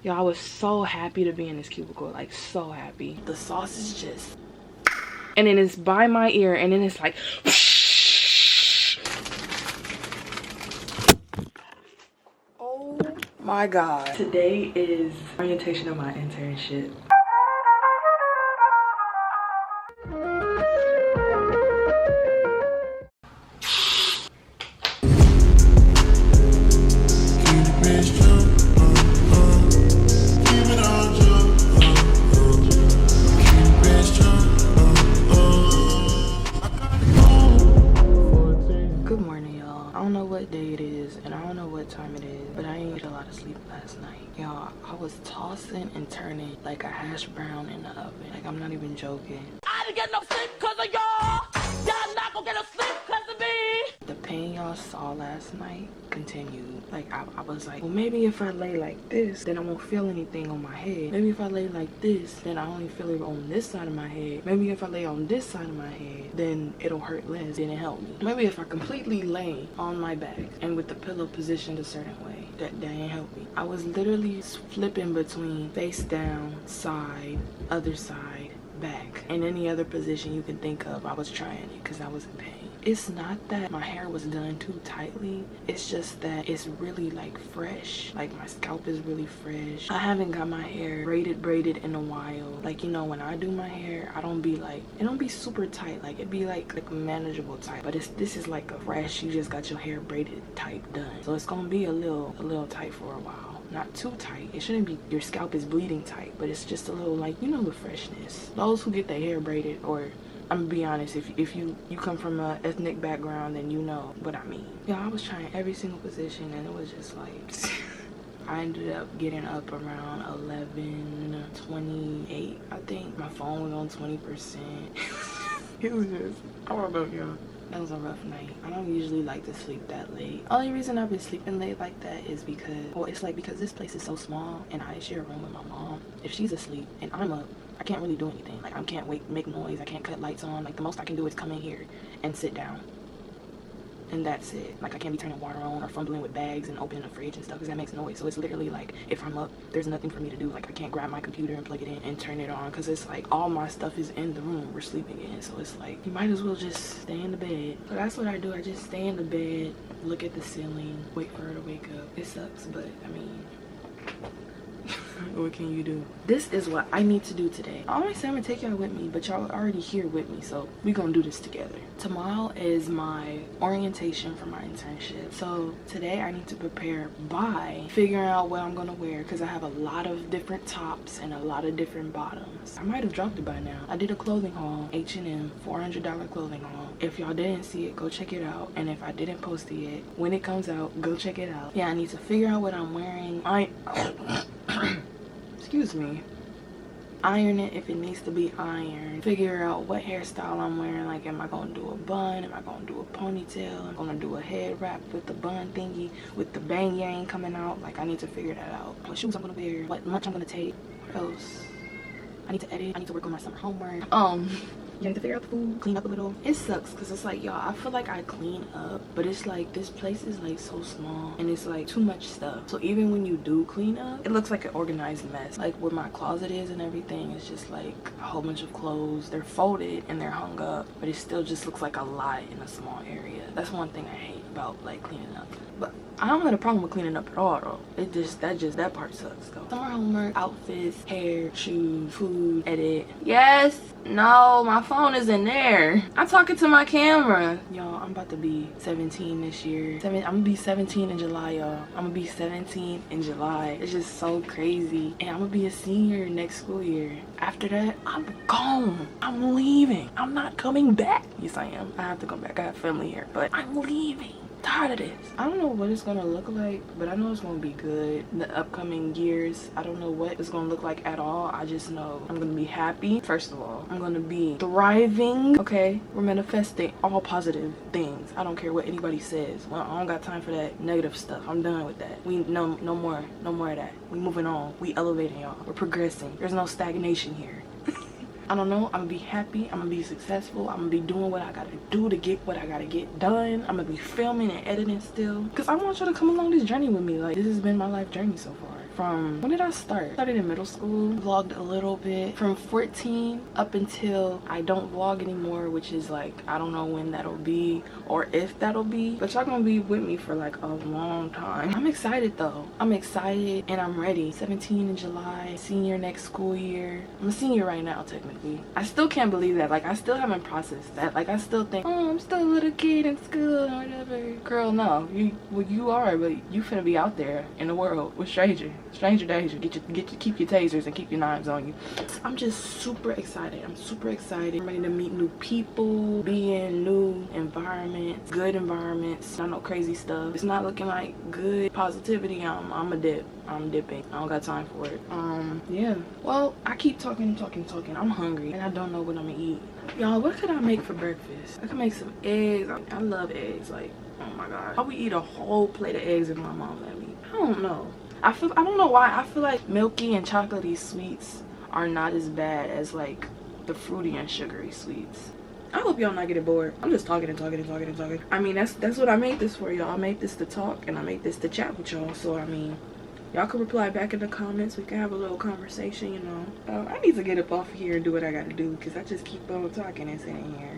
Y'all, I was so happy to be in this cubicle, like so happy. The sauce is just, and then it's by my ear, and then it's like, oh my God. Today is orientation of my internship. Time it is, but I ain't get a lot of sleep last night. Y'all, I was tossing and turning like a hash brown in the oven. Like, I'm not even joking. I didn't get no sleep because of y'all. Y'all not gonna get no sleep because of me. The pain y'all saw last night continued. Like, I was like, well, maybe if I lay like this, then I won't feel anything on my head. Maybe if I lay like this, then I only feel it on this side of my head. Maybe if I lay on this side of my head, then it'll hurt less. Then it help me. Maybe if I completely lay on my back and with the pillow positioned a certain way, that ain't help me. I was literally flipping between face down, side, other side, back, and any other position you can think of. I was trying it because I was in pain. It's not that my hair was done too tightly, it's just that it's really like fresh. Like, my scalp is really fresh. I haven't got my hair braided in a while. Like, you know, when I do my hair, I don't be like, it don't be super tight. Like, it be like manageable tight. But this is like a fresh, you just got your hair braided type done. So it's gonna be a little tight for a while. Not too tight. It shouldn't be your scalp is bleeding tight, but it's just a little, like, you know, the freshness. Those who get their hair braided, or I'm gonna be honest, if you come from an ethnic background, then you know what I mean. Yeah, I was trying every single position, and it was just like I ended up getting up around 11:28. I think my phone was on 20%. It was just, I don't know, y'all. That was a rough night. I don't usually like to sleep that late. Only reason I've been sleeping late like that is because, well, it's like because this place is so small and I share a room with my mom. If she's asleep and I'm up, I can't really do anything. Like, I can't make noise. I can't cut lights on. Like, the most I can do is come in here and sit down. And that's it. Like, I can't be turning water on or fumbling with bags and opening the fridge and stuff because that makes noise. So it's literally like, if I'm up, there's nothing for me to do. Like, I can't grab my computer and plug it in and turn it on because it's like all my stuff is in the room we're sleeping in. So it's like, you might as well just stay in the bed. So that's what I do. I just stay in the bed, look at the ceiling, wait for her to wake up. It sucks, but I mean, what can you do? This is what I need to do today. I always say I'm gonna take y'all with me, but y'all already here with me, so we gonna do this together. Tomorrow is my orientation for my internship. So today I need to prepare by figuring out what I'm gonna wear because I have a lot of different tops and a lot of different bottoms. I might have dropped it by now. I did a clothing haul, H&M, $400 clothing haul. If y'all didn't see it, go check it out. And if I didn't post it yet, when it comes out, go check it out. Yeah, I need to figure out what I'm wearing. Excuse me. Iron it if it needs to be ironed. Figure out what hairstyle I'm wearing. Like, am I gonna do a bun? Am I gonna do a ponytail? I'm gonna do a head wrap with the bun thingy with the bang yang coming out. Like, I need to figure that out. What shoes I'm gonna wear, what lunch I'm gonna take. What else? I need to edit. I need to work on my summer homework. You need to figure out the food, clean up a little. It sucks because it's like, y'all, I feel like I clean up, but it's like this place is like so small and it's like too much stuff. So even when you do clean up, it looks like an organized mess. Like, where my closet is and everything, it's just like a whole bunch of clothes. They're folded and they're hung up, but it still just looks like a lot in a small area. That's one thing I hate about like cleaning up. But I don't have a problem with cleaning up at all though. That part sucks though. Summer homework, outfits, hair, shoes, food, edit. Yes, no, my phone is in there. I'm talking to my camera. Y'all, I'm about to be 17 this year. I'm gonna be 17 in July, y'all. I'm gonna be 17 in July. It's just so crazy. And I'm gonna be a senior next school year. After that, I'm gone. I'm leaving. I'm not coming back. Yes, I am. I have to come back. I have family here, but I'm leaving. Tired of this. I don't know what it's gonna look like, but I know it's gonna be good in the upcoming years. I don't know what it's gonna look like at all. I just know I'm gonna be happy. First of all, I'm gonna be thriving. Okay, we're manifesting all positive things. I don't care what anybody says. Well, I don't got time for that negative stuff. I'm done with that. We no more of that. We moving on. We elevating, y'all. We're progressing. There's no stagnation here. I don't know. I'm gonna be happy. I'm gonna be successful. I'm gonna be doing what I gotta do to get what I gotta get done. I'm gonna be filming and editing still, because I want you to come along this journey with me. Like, this has been my life journey so far. from, when did I start? I started in middle school, vlogged a little bit from 14 up until I don't vlog anymore, which is like, I don't know when that'll be or if that'll be, but y'all gonna be with me for like a long time. I'm excited though. I'm excited and I'm ready. 17 in July, senior next school year. I'm a senior right now technically. I still can't believe that. Like, I still haven't processed that. Like, I still think, oh, I'm still a little kid in school or whatever. Girl, no, you are, but you finna be out there in the world with stranger danger. Keep your tasers and keep your knives on you. I'm just super excited. I'm super excited. I'm ready to meet new people, be in new environments, good environments, not no crazy stuff. It's not looking like good positivity. I'm dipping. I don't got time for it. Yeah. Well, I keep talking. I'm hungry and I don't know what I'm gonna eat. Y'all, what could I make for breakfast? I could make some eggs. I love eggs. Like, oh my god. I would eat a whole plate of eggs if my mom let me. I don't know. I don't know why. I feel like milky and chocolatey sweets are not as bad as like the fruity and sugary sweets. I hope y'all not getting bored. I'm just talking. I mean, that's what I made this for, y'all. I made this to talk and I made this to chat with y'all. So I mean, y'all can reply back in the comments. We can have a little conversation, you know. I need to get up off of here and do what I gotta do because I just keep on talking and sitting here.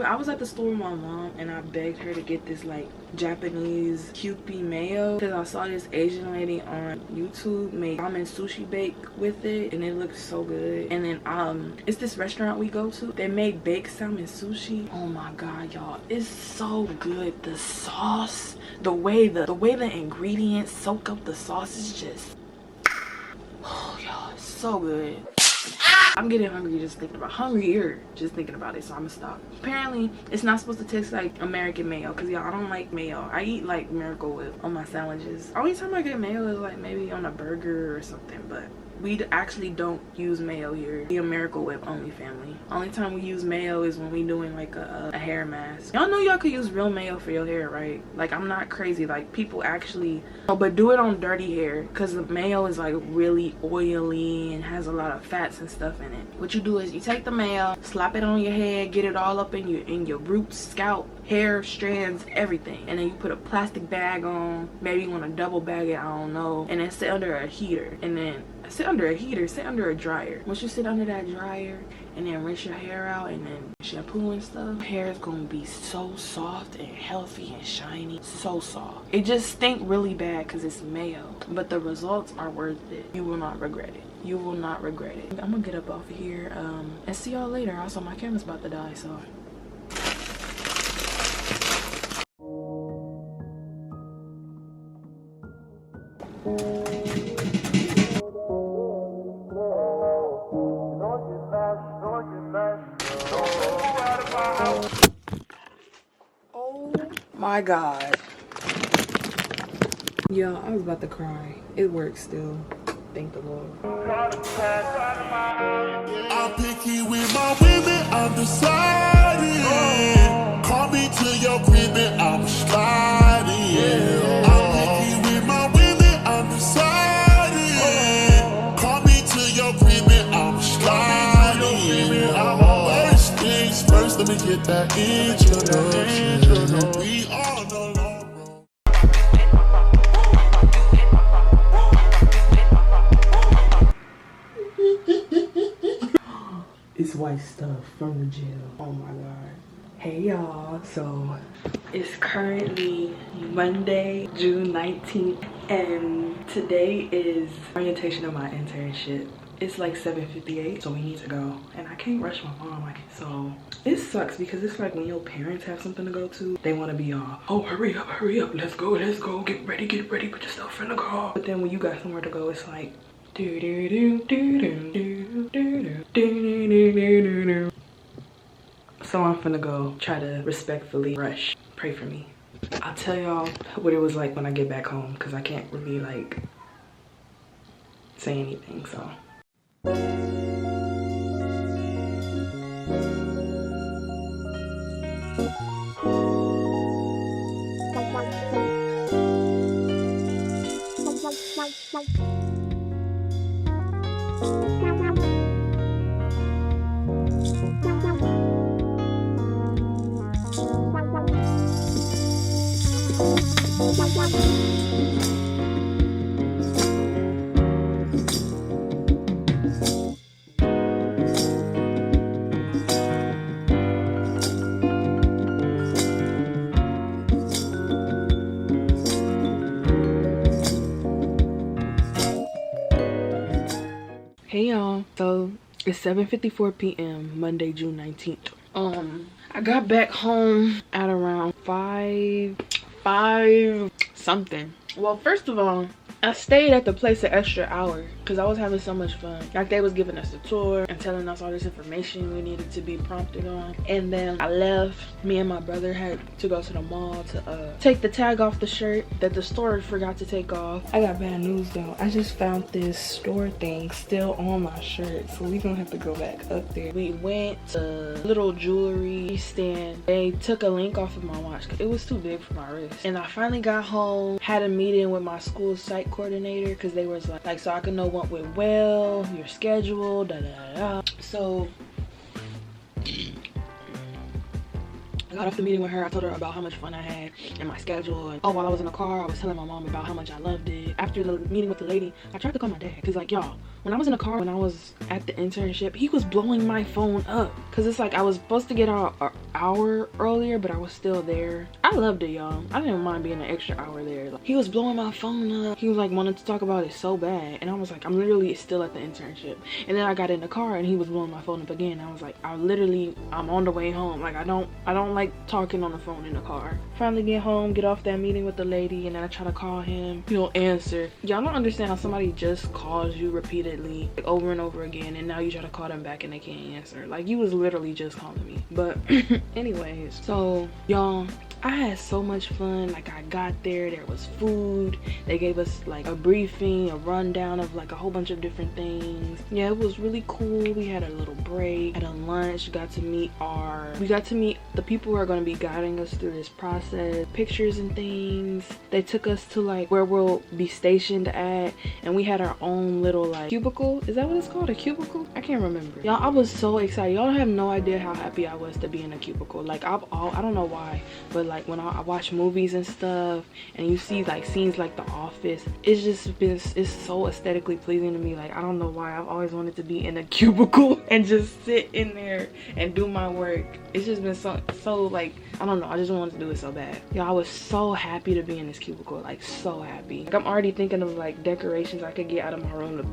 I was at the store with my mom and I begged her to get this like Japanese Kewpie mayo because I saw this Asian lady on YouTube make ramen sushi bake with it and it looks so good. And then it's this restaurant we go to. They make baked salmon sushi. Oh my god, y'all, it's so good. The sauce, the way the ingredients soak up the sauce is just, oh y'all, it's so good. I'm getting hungrier just thinking about it, so I'm gonna stop. Apparently it's not supposed to taste like American mayo because y'all, I don't like mayo. I eat like Miracle Whip on my sandwiches. Only time I get mayo is like maybe on a burger or something, but we actually don't use mayo here. The Miracle Whip only family. Only time we use mayo is when we doing like a hair mask. Y'all know y'all could use real mayo for your hair, right? Like, I'm not crazy. Like, people actually, but do it on dirty hair because the mayo is like really oily and has a lot of fats and stuff in it. What you do is you take the mayo, slap it on your head, get it all up in your roots, scalp, hair, strands, everything, and then you put a plastic bag on. Maybe you want to double bag it, I don't know, and then sit under a heater. And then sit under a dryer. Once you sit under that dryer and then rinse your hair out and then shampoo and stuff, hair is gonna be so soft and healthy and shiny. So soft. It just stink really bad because it's mayo, but the results are worth it. You will not regret it. You will not regret it. I'm gonna get up off of here and see y'all later. Also, my camera's about to die, so oh my god. Yo, I was about to cry. It works still. Thank the Lord. I'm picky with my women, I'm deciding. Call me to your crib and I'm sliding. I'm picky with my women, I'm deciding. Call me to your crib and I'm sliding. First things first, let me get that introduction. We all know. It's white stuff from the jail. Oh my god. Hey y'all, so it's currently Monday, June 19th, and today is orientation of my internship. It's like 7:58, so we need to go, and I can't rush my mom like it. So it sucks because it's like when your parents have something to go to, they want to be all, oh hurry up, let's go, get ready, put your stuff in the car. But then when you got somewhere to go, it's like so I'm finna go try to respectfully rush. Pray for me. I'll tell y'all what it was like when I get back home because I can't really like say anything, so. Hey y'all, so it's 7:54 p.m. Monday, June 19th. I got back home at around 5 something. Well, first of all, I stayed at the place an extra hour because I was having so much fun. Like, they was giving us a tour and telling us all this information we needed to be prompted on. And then I left. Me and my brother had to go to the mall to take the tag off the shirt that the store forgot to take off. I got bad news though. I just found this store thing still on my shirt, so we gonna have to go back up there. We went to a little jewelry stand. They took a link off of my watch because it was too big for my wrist. And I finally got home, had a meeting with my school site coordinator because they was like so I could know what went well, your schedule, So I got off the meeting with her. I told her about how much fun I had and my schedule. And while I was in the car, I was telling my mom about how much I loved it. After the meeting with the lady, I tried to call my dad because, like, y'all, when I was in the car, when I was at the internship, he was blowing my phone up because it's like I was supposed to get out an hour earlier, but I was still there. I loved it, y'all. I didn't mind being an extra hour there. Like, he was blowing my phone up. He was like wanting to talk about it so bad, and I was like, I'm literally still at the internship. And then I got in the car and he was blowing my phone up again. I was like, I'm on the way home. Like, I don't like talking on the phone in the car. Finally get home, get off that meeting with the lady, and then I try to call him. He don't answer. Y'all don't understand how somebody just calls you repeatedly, like, over and over again, and now you try to call them back and they can't answer. Like, you was literally just calling me. But anyways, so y'all, I had so much fun. Like, I got there was food. They gave us like a briefing, a rundown of like a whole bunch of different things. Yeah, it was really cool. We had a little break, had a lunch, we got to meet the people who are going to be guiding us through this process, pictures and things. They took us to like where we'll be stationed at, and we had our own little like cubicle. Is that what it's called? A cubicle? I can't remember. Y'all, I was so excited. Y'all have no idea how happy I was to be in a cubicle. Like, I don't know why, but like when I watch movies and stuff and you see like scenes like The Office, it's so aesthetically pleasing to me. Like, I don't know why, I've always wanted to be in a cubicle and just sit in there and do my work. It's just been so like, I don't know, I just wanted to do it so bad. Y'all, I was so happy to be in this cubicle, like so happy. Like, I'm already thinking of like decorations I could get out of my room to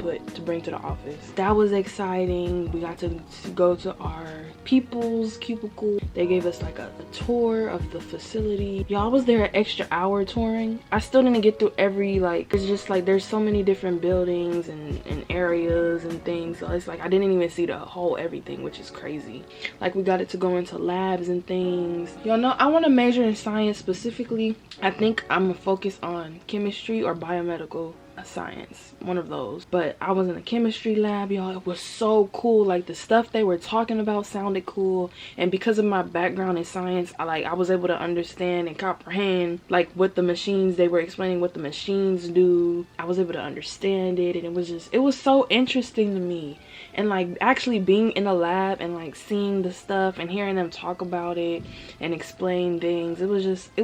bring to the office. That was exciting. We got to go to our people's cubicle. They gave us like a tour of the facility. Y'all, I was there an extra hour touring. I still didn't get through every, like, it's just like there's so many different buildings and areas and things, so it's like I didn't even see the whole everything, which is crazy. Like, we got it to go into labs and things. Y'all know I want to major in science specifically. I think I'm gonna focus on chemistry or biomedical science, one of those. But I was in a chemistry lab, y'all. It was so cool. Like, the stuff they were talking about sounded cool, and because of my background in science, I was able to understand and comprehend like what the machines, they were explaining what the machines do. I was able to understand it, and it was so interesting to me. And like actually being in the lab and like seeing the stuff and hearing them talk about it and explain things, it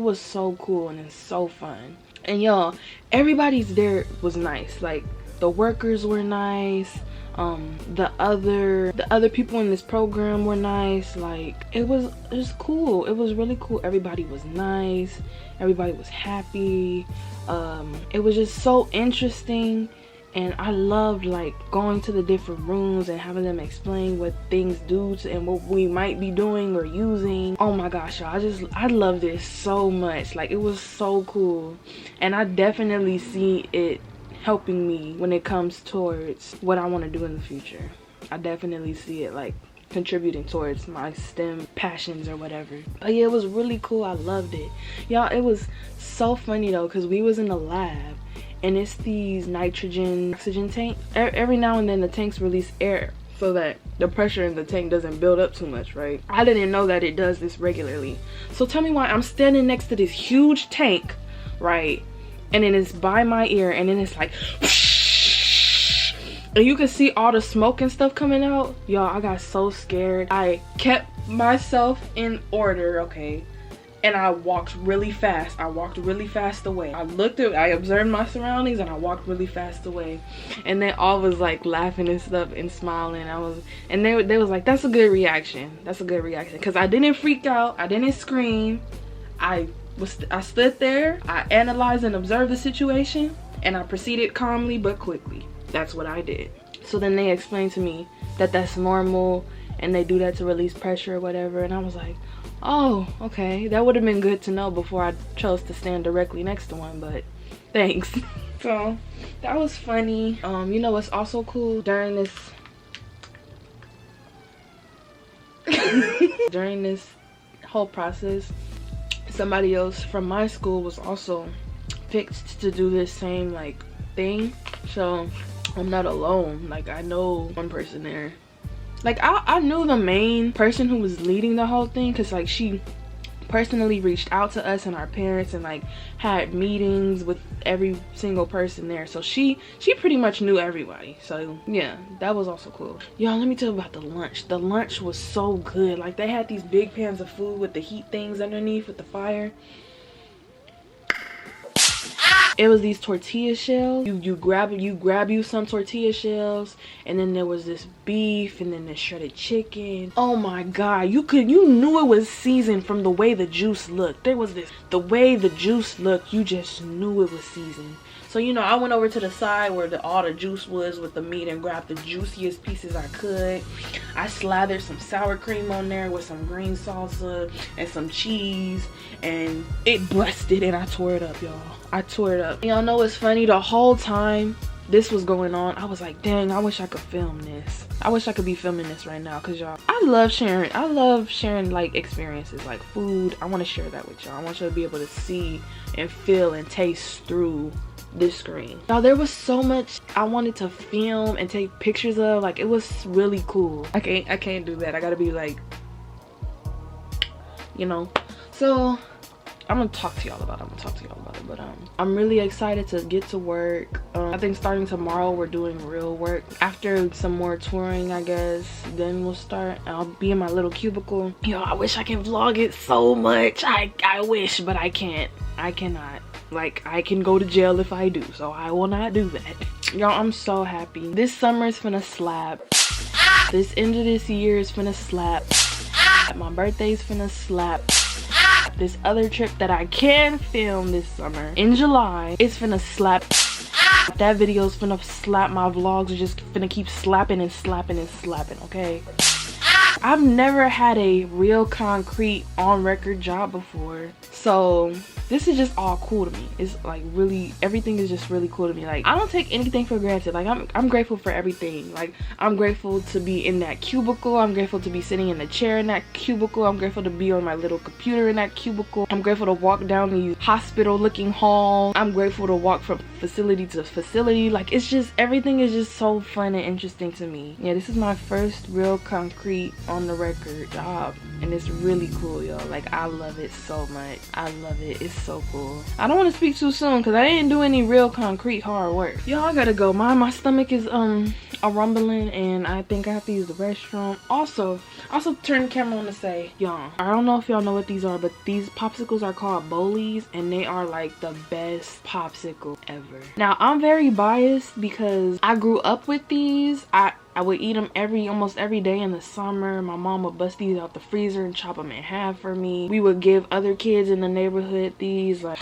was so cool and it's so fun. And y'all, everybody's there was nice. Like, the workers were nice, the other people in this program were nice. Like, it was cool. It was really cool. Everybody was nice, everybody was happy. It was just so interesting. And I loved like going to the different rooms and having them explain what things do and what we might be doing or using. Oh my gosh, y'all, I love this so much. Like, it was so cool, and I definitely see it helping me when it comes towards what I want to do in the future. I definitely see it like contributing towards my STEM passions or whatever. But yeah, it was really cool. I loved it. Y'all, it was so funny though, because we was in the lab and it's these nitrogen oxygen tank. Every now and then the tanks release air so that the pressure in the tank doesn't build up too much, right? I didn't know that it does this regularly. So tell me why I'm standing next to this huge tank, right? And then it's by my ear, and then it's like and you can see all the smoke and stuff coming out. Y'all, I got so scared. I kept myself in order, okay? And I walked really fast. I walked really fast away. I observed my surroundings, and I walked really fast away. And they all was like laughing and stuff and smiling. And they was like, that's a good reaction. That's a good reaction. Because I didn't freak out. I didn't scream. I stood there. I analyzed and observed the situation. And I proceeded calmly but quickly. That's what I did. So then they explained to me that that's normal and they do that to release pressure or whatever, and I was like, oh, okay, that would have been good to know before I chose to stand directly next to one, but thanks. So that was funny. You know what's also cool? During this during this whole process, somebody else from my school was also picked to do this same like thing, so I'm not alone. Like, I know one person there. Like, I knew the main person who was leading the whole thing, because like she personally reached out to us and our parents and like had meetings with every single person there, so she pretty much knew everybody. So yeah, that was also cool. Y'all, let me tell you about the lunch. The lunch was so good. Like, they had these big pans of food with the heat things underneath with the fire. It was these tortilla shells. You grab you some tortilla shells, and then there was this beef, and then the shredded chicken. Oh my god, you knew it was seasoned from the way the juice looked. The way the juice looked, you just knew it was seasoned. So, you know, I went over to the side where all the juice was with the meat and grabbed the juiciest pieces I could. I slathered some sour cream on there with some green salsa and some cheese, and it busted and I tore it up, y'all. I tore it up. Y'all know what's funny? The whole time this was going on, I was like, dang, I wish I could film this. I wish I could be filming this right now, because y'all, I love sharing like experiences, like food. I want to share that with y'all. I want y'all to be able to see and feel and taste through this screen. Now, there was so much I wanted to film and take pictures of. Like, it was really cool. I can't do that. I gotta be like, you know. So I'm gonna talk to y'all about it. But I'm really excited to get to work. I think starting tomorrow we're doing real work. After some more touring, I guess, then we'll start. I'll be in my little cubicle. Yo, I wish I can vlog it so much. I wish, but I can't. I cannot. Like, I can go to jail if I do, so I will not do that. Y'all, I'm so happy. This summer is finna slap. This end of this year is finna slap. My birthday's finna slap. This other trip that I can film this summer in July, it's finna slap. That video's finna slap. My vlogs are just finna keep slapping and slapping and slapping, okay? I've never had a real concrete on record job before, so this is just all cool to me. It's like, really, everything is just really cool to me. Like, I don't take anything for granted. Like, I'm grateful for everything. Like, I'm grateful to be in that cubicle. I'm grateful to be sitting in the chair in that cubicle. I'm grateful to be on my little computer in that cubicle. I'm grateful to walk down these hospital looking halls. I'm grateful to walk from facility to facility. Like, it's just, everything is just so fun and interesting to me. Yeah, this is my first real concrete on the record job, and it's really cool, y'all. Like, I love it so much. I love it. It's so cool. I don't want to speak too soon because I didn't do any real concrete hard work. Y'all, I gotta go. My stomach is a rumbling, and I think I have to use the restroom. Also turn the camera on to say, y'all, I don't know if y'all know what these are, but these popsicles are called Bolies, and they are like the best popsicle ever. Now, I'm very biased because I grew up with these. I would eat them almost every day in the summer. My mom would bust these out the freezer and chop them in half for me. We would give other kids in the neighborhood these. Like,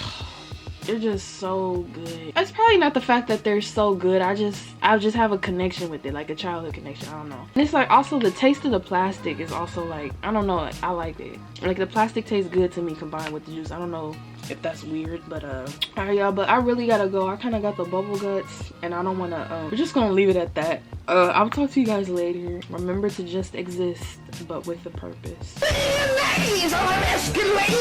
they're just so good. It's probably not the fact that they're so good. I just have a connection with it, like a childhood connection. I don't know. And it's like, also the taste of the plastic is also like, I don't know, I like it. Like, the plastic tastes good to me combined with the juice. I don't know if that's weird, but alright, y'all, but I really gotta go. I kind of got the bubble guts, and I don't want to we're just gonna leave it at that. I'll talk to you guys later. Remember to just exist, but with a purpose. Ladies, I'm escalating.